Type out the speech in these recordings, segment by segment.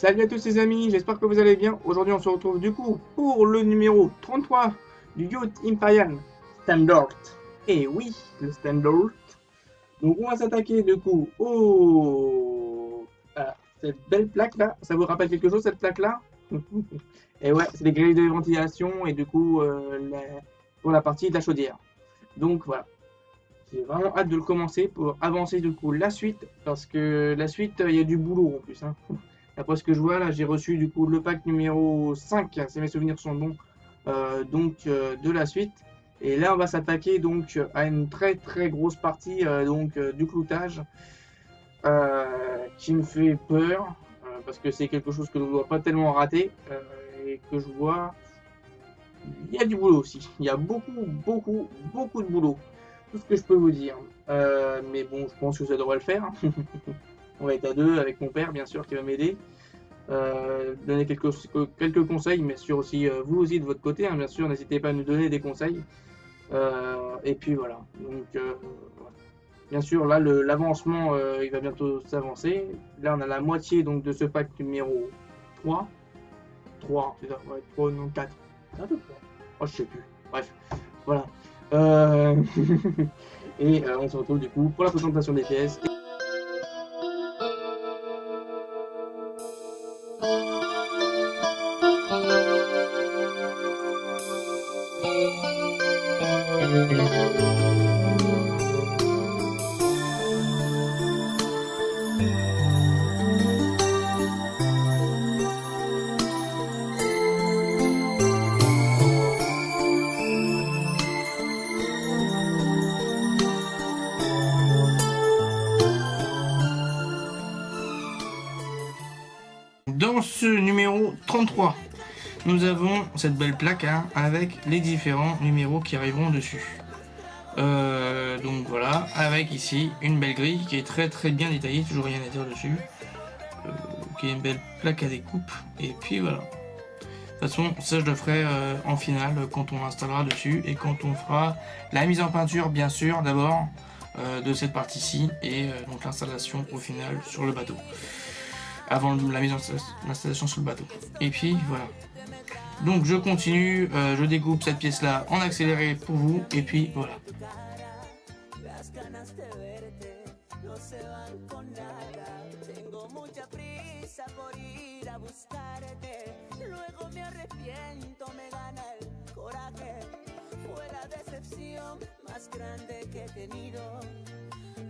Salut à tous les amis, j'espère que vous allez bien. Aujourd'hui on se retrouve du coup pour le numéro 33 du Yacht Imperial Standard. Et oui, le Standard. Donc on va s'attaquer du coup à cette belle plaque là. Ça vous rappelle quelque chose cette plaque là? Et ouais, c'est des grilles de ventilation et du coup pour la partie de la chaudière. Donc voilà. J'ai vraiment hâte de le commencer pour avancer du coup la suite, parce que la suite, il y a du boulot en plus, hein. D'après ce que je vois là, j'ai reçu du coup le pack numéro 5, si mes souvenirs sont bons, de la suite. Et là, on va s'attaquer donc à une très très grosse partie du cloutage, qui me fait peur, parce que c'est quelque chose que je ne dois pas tellement rater, et que je vois, il y a du boulot aussi. Il y a beaucoup de boulot. Tout ce que je peux vous dire. Mais bon, je pense que ça devrait le faire. On va être à deux avec mon père, bien sûr, qui va m'aider. Donner quelques conseils, mais sûr aussi, vous aussi de votre côté, hein, bien sûr, n'hésitez pas à nous donner des conseils. Et puis voilà. Donc, bien sûr, là, l'avancement, il va bientôt s'avancer. Là, on a la moitié donc, de ce pack numéro 3. 3, c'est ça, ouais, 3, non, 4. C'est un peu 3. Oh, je sais plus. Bref, voilà. Euh... Et on se retrouve du coup pour la présentation des pièces. Dans ce numéro 33, nous avons cette belle plaque hein, avec les différents numéros qui arriveront dessus. Donc voilà, avec ici une belle grille qui est très bien détaillée, toujours rien à dire dessus. Qui est une belle plaque à découpe. Et puis voilà. De toute façon, ça je le ferai en finale quand on installera dessus et quand on fera la mise en peinture, bien sûr, d'abord de cette partie-ci et donc l'installation au final sur le bateau. Avant la mise en installation sur le bateau. Et puis voilà. Donc je continue, je découpe cette pièce là en accéléré pour vous et puis voilà.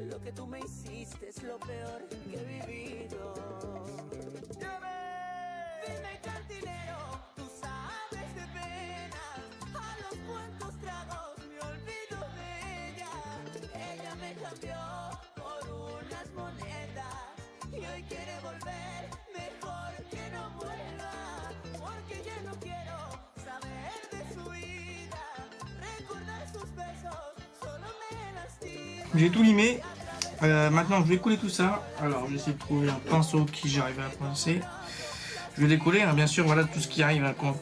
Lo que tú me hiciste es lo peor que he vivido. Dime cantinero, tú sabes de pena. A los cuantos tragos me olvido de ella. Ella me cambió por unas monedas y hoy quiere volver. Mejor que no vuelva, porque ya no quiero saber de su vida. Recordar sus besos solo me lastima. J'ai tout limé. Maintenant je vais couler tout ça. Alors je vais essayer de trouver un pinceau qui j'arrive à pincer. Je vais décoller, hein, bien sûr, voilà tout ce qui arrive hein, quand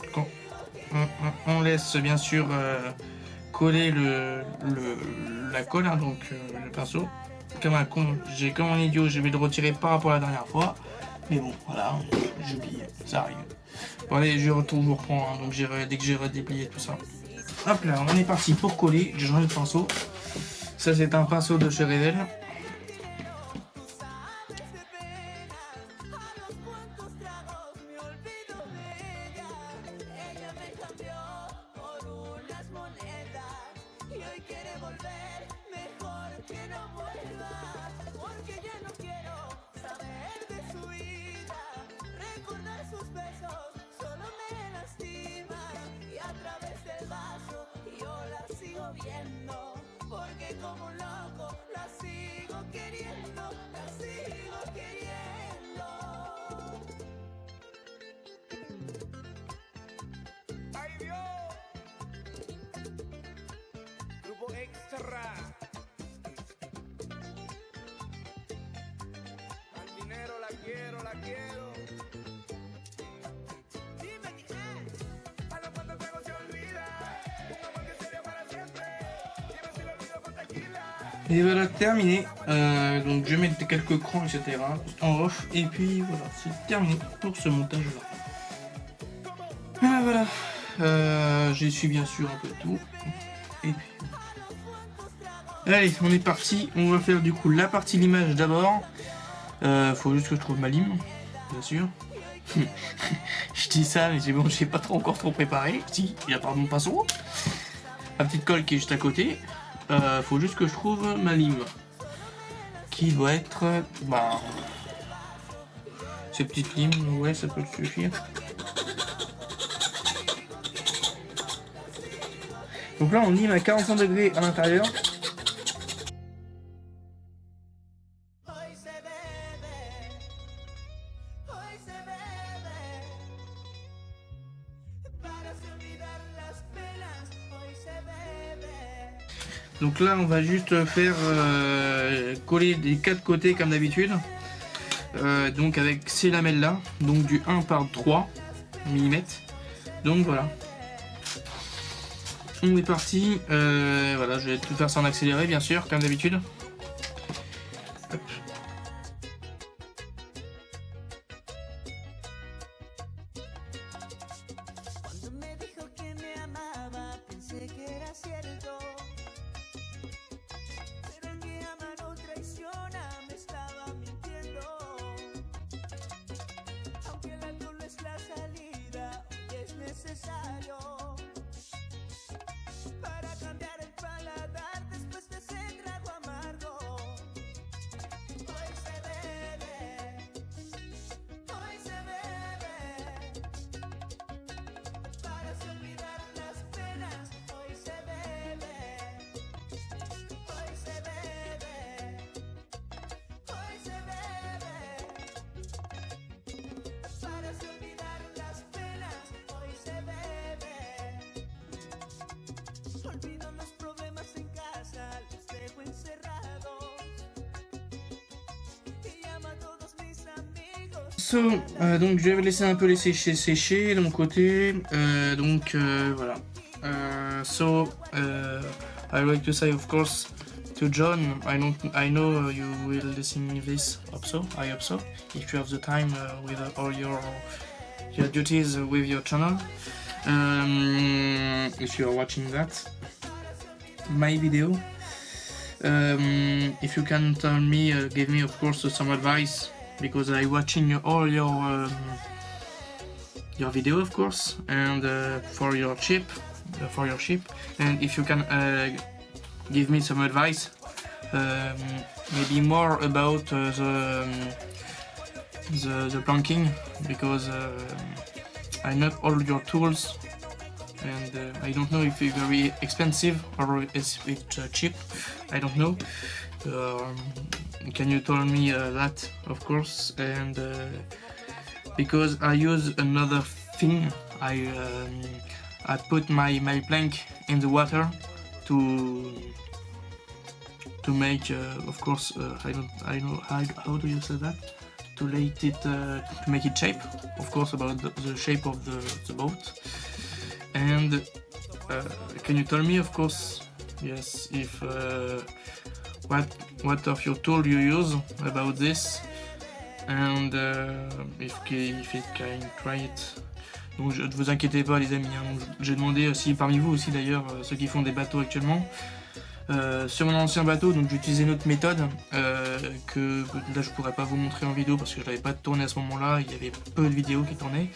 on laisse bien sûr coller la colle, hein, donc le pinceau. Comme un con, comme un idiot, je vais le retirer par rapport à la dernière fois. Mais bon, voilà, j'oublie, ça arrive. Bon allez, je retourne, je reprends, hein, donc dès que j'ai redéplié tout ça. Hop là, on est parti pour coller, j'ai changé de pinceau. Ça c'est un pinceau de chez Riedel. Porque como un loco la sigo queriendo, la sigo queriendo. ¡Ay Dios! Grupo Extra. Al dinero la quiero, la quiero. Dime qué. A los cuantos tragos se olvida. Un amor que sería para siempre. Dime si lo olvido con tequila. Et voilà, terminé. Donc je mets quelques crans, etc. en off. Et puis voilà, c'est terminé pour ce montage-là. Voilà, voilà. J'essuie bien sûr un peu tout. Et puis... Allez, on est parti. On va faire du coup la partie l'image d'abord. Faut juste que je trouve ma lime, bien sûr. Je dis ça, mais c'est bon, j'ai pas encore trop préparé. Si, il y a pardon pinceau. La petite colle qui est juste à côté. Faut juste que je trouve ma lime. Qui doit être... Bah... Ces petites limes, ouais, ça peut suffire. Donc là, on lime à 45 degrés à l'intérieur. Donc là, on va juste faire coller des 4 côtés comme d'habitude. Donc avec ces lamelles là, donc du 1 par 3 mm. Donc voilà. On est parti. Voilà, je vais tout faire ça en accéléré, bien sûr, comme d'habitude. Hop. Donc je vais laisser un peu les sécher de mon côté. Voilà. I like to say, of course, to John. I know you will listen to this. I hope so. If you have the time with all your duties with your channel. If you are watching that, my video. If you can tell me, give me, of course, some advice. Because I watching all your video, of course, and for your ship, and if you can give me some advice, maybe more about the planking, because I know all your tools, and I don't know if it's very expensive or if it's cheap. I don't know. Can you tell me that, of course, and because I use another thing, I put my plank in the water to make, of course, I know how do you say that, to let it to make it shape, of course, about the shape of the boat. And can you tell me, of course, yes, if what of your tool you use about this, and if it can try it. Donc ne vous inquiétez pas les amis, hein. J'ai demandé aussi parmi vous aussi d'ailleurs, ceux qui font des bateaux actuellement, sur mon ancien bateau, donc j'utilisais une autre méthode que là je pourrais pas vous montrer en vidéo parce que je l'avais pas tourné à ce moment là, il y avait peu de vidéos qui tournaient.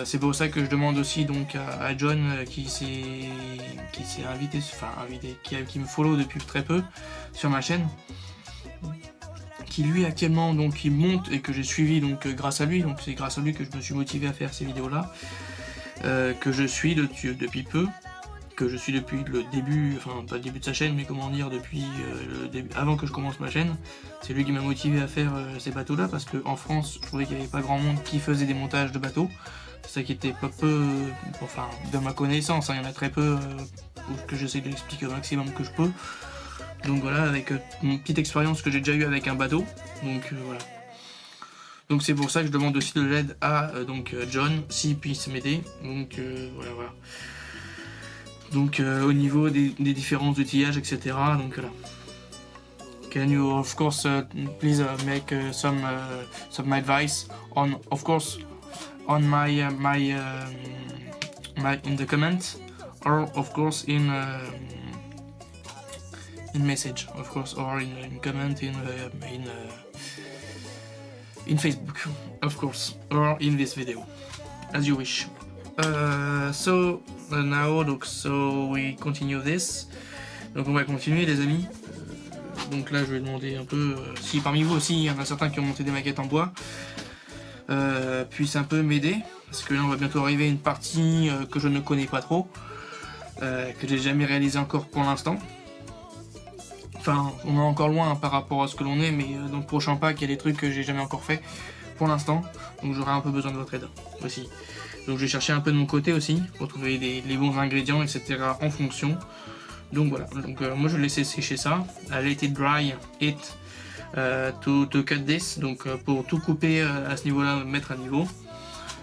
C'est pour ça que je demande aussi donc à John qui s'est invité, qui me follow depuis très peu sur ma chaîne, qui lui actuellement donc il monte et que j'ai suivi donc grâce à lui, donc c'est grâce à lui que je me suis motivé à faire ces vidéos là, que je suis depuis peu, que je suis depuis le début, enfin pas le début de sa chaîne mais comment dire, depuis le début, avant que je commence ma chaîne. C'est lui qui m'a motivé à faire ces bateaux là parce qu'en France je trouvais qu'il n'y avait pas grand monde qui faisait des montages de bateaux. C'est ça qui était pas peu, enfin de ma connaissance, hein, il y en a très peu, que j'essaie de l'expliquer au maximum que je peux. Donc voilà, avec une petite expérience que j'ai déjà eu avec un bateau, donc voilà. Donc c'est pour ça que je demande aussi de l'aide à donc John, s'il puisse m'aider, donc voilà. Donc au niveau des différents outillages, etc. Donc voilà. Can you of course please make some advice on, of course, on my in the comment, or of course in message, of course, or in comment in Facebook, of course, or in this video, as you wish. So now look, so we continue this. Donc on va continuer les amis. Donc là je vais demander un peu si parmi vous aussi il y en a certains qui ont monté des maquettes en bois, puissent un peu m'aider, parce que là on va bientôt arriver à une partie que je ne connais pas trop, que j'ai jamais réalisé encore pour l'instant. Enfin on est encore loin par rapport à ce que l'on est, mais dans le prochain pack il y a des trucs que j'ai jamais encore fait pour l'instant, donc j'aurai un peu besoin de votre aide aussi. Donc je vais chercher un peu de mon côté aussi pour trouver les bons ingrédients, etc. en fonction. Donc voilà, donc moi je vais laisser sécher ça. I let it dry it to cut this. Donc pour tout couper à ce niveau là, mettre à niveau,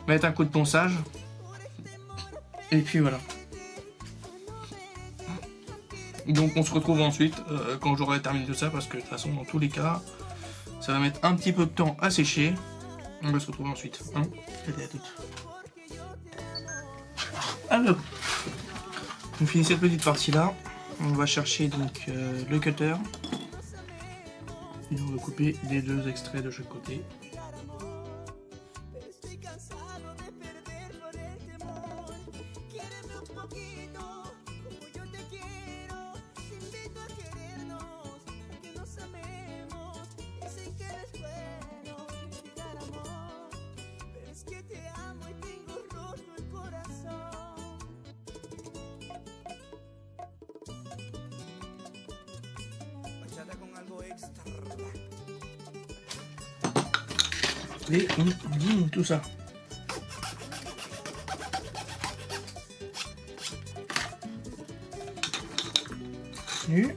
mettre un coup de ponçage, et puis voilà. Donc on se retrouve ensuite quand j'aurai terminé tout ça, parce que de toute façon dans tous les cas ça va mettre un petit peu de temps à sécher. On va se retrouver ensuite, hein. Allez, à toutes. Alors on finit cette petite partie là. On va chercher donc le cutter et on va couper les deux extraits de chaque côté. Et on dîne tout ça. Nu.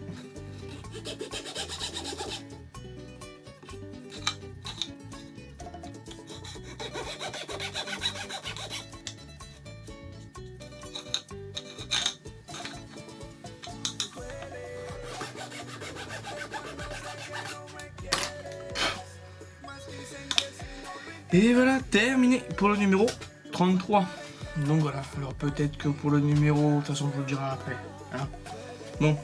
Et voilà, terminé pour le numéro 33. Donc voilà, alors peut-être que pour le numéro, de toute façon je vous le dirai après. Hein. Bon,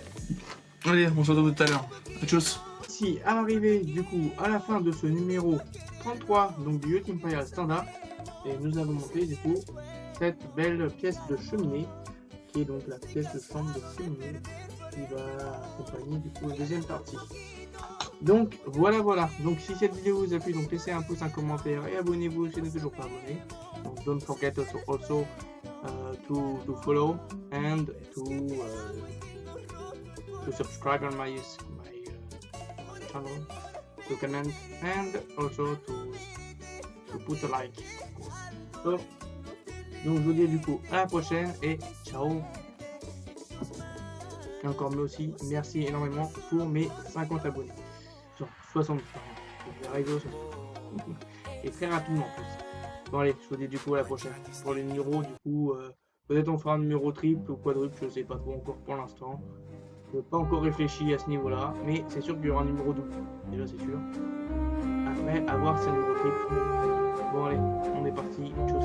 allez, on se retrouve tout à l'heure. Tchuss. Si, à l'arrivée du coup, à la fin de ce numéro 33, donc du Youth Empire Standard, et nous avons monté du coup cette belle pièce de cheminée, qui est donc la pièce de chambre de cheminée, qui va accompagner du coup la deuxième partie. Donc voilà, donc si cette vidéo vous a plu, donc laissez un pouce, un commentaire et abonnez-vous si vous n'êtes toujours pas abonné. Donc don't forget also to follow and to subscribe on my channel, to comment and also to put a like. So, donc je vous dis du coup à la prochaine et ciao. Et encore aussi, merci énormément pour mes 50 abonnés. 60 et très rapidement en plus. Bon allez, je vous dis du coup à la prochaine. Pour les numéros, du coup, peut-être on fera un numéro triple ou quadruple, je sais pas trop encore pour l'instant. Je n'ai pas encore réfléchi à ce niveau-là, mais c'est sûr qu'il y aura un numéro double. Déjà c'est sûr. Après, à voir si c'est un numéro triple. Bon allez, on est parti. Tchuss.